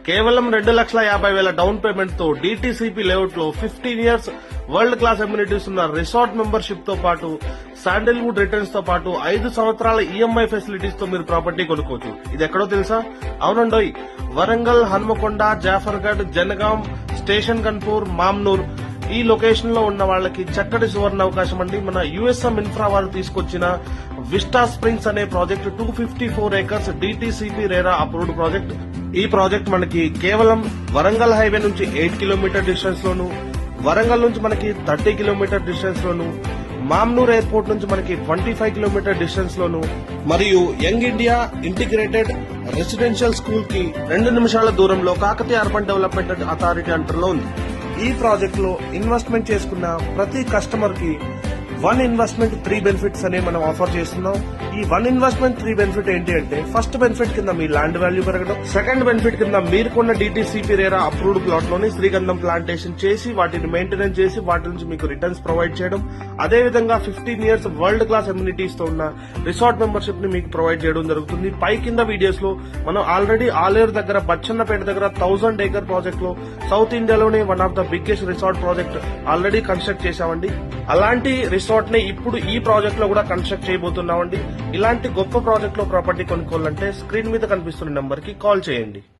కేవలం 2,50,000 down payment తో DTCP layout లో 15 ఇయర్స్ వరల్డ్ క్లాస్ అమ్యూనిటీస్ ఉన్న రిసార్ట్ మెంబర్షిప్ తో పాటు శాండిల్వుడ్ రిటర్న్స్ తో పాటు 5 సంవత్సరాల ఈఎంఐ ఫెసిలిటీస్ తో మీరు ప్రాపర్టీ కొనుక్కోవచ్చు. ఇది ఎక్కడో తెలుసా? అవునండోయ్, వరంగల్, హన్మకొండ, జాఫర్గఢ్, జనగాం, స్టేషన్ కన్పూర్, మామ్నూర్ ఈ లొకేషన్ లో ఉన్న వాళ్ళకి చక్కటి సువర్ణ అవకాశం అండి. మన యుఎస్ఎం ఇన్ఫ్రా వారు తీసుకొచ్చిన విస్టా స్ప్రింగ్స్ అనే project 254 acres DTCP RERA approved project. ఈ ప్రాజెక్ట్ మనకి కేవలం వరంగల్ హైవే నుంచి 8 కిలోమీటర్ డిస్టెన్స్ లోను, వరంగల్ నుంచి మనకి 30 కిలోమీటర్ డిస్టెన్స్ లోను, మామ్నూర్ ఎయిర్పోర్ట్ నుంచి మనకి 25 కిలోమీటర్ డిస్టెన్స్ లోను మరియు young India integrated residential school కి 2 నిమిషాల దూరంలో కాకతీయ అర్బన్ డెవలప్మెంట్ అథారిటీ అండర్లో ఉంది. ఈ ప్రాజెక్ట్ లో ఇన్వెస్ట్మెంట్ చేసుకున్న ప్రతి కస్టమర్ కి 1 ఇన్వెస్ట్మెంట్ 3 బెనిఫిట్స్ అనే మనం ఆఫర్ చేస్తున్నాం. ఈ 1 ఇన్వెస్ట్మెంట్ 3 బెనిఫిట్ ఏంటి అంటే, ఫస్ట్ బెనిఫిట్ కింద మీ ల్యాండ్ వాల్యూ పెరగడం, సెకండ్ బెనిఫిట్ కింద మీరు కొన్న డిటిసిపి రేరా అప్రూవ్డ్ ప్లాట్ లోని శ్రీగంధం ప్లాంటేషన్ చేసి వాటిని మెయింటెనెన్స్ చేసి వాటి నుంచి మీకు రిటర్న్స్ ప్రొవైడ్ చేయడం, అదే విధంగా 15 ఇయర్స్ వరల్డ్ క్లాస్ అమ్యూనిటీస్ తో ఉన్న రిసార్ట్ మెంబర్షిప్ ని మీకు ప్రొవైడ్ చేయడం జరుగుతుంది. పై కింద వీడియోస్ లో మనం ఆల్రెడీ ఆలేరు దగ్గర బచ్చన్నపేట దగ్గర 1000 ఏకర్ ప్రాజెక్ట్ లో సౌత్ ఇండియాలోనే one of the biggest resort project already construct చేశామండి. అలాంటి రిసార్ట్ ని ఇప్పుడు ఈ ప్రాజెక్ట్ లో కూడా కన్స్ట్రక్ట్ చేయబోతున్నామండి. ఇలాంటి గొప్ప ప్రాజెక్ట్ లో ప్రాపర్టీ కొనుక్కోవాలంటే స్క్రీన్ మీద కనిపిస్తున్న నంబర్ కి కాల్ చేయండి.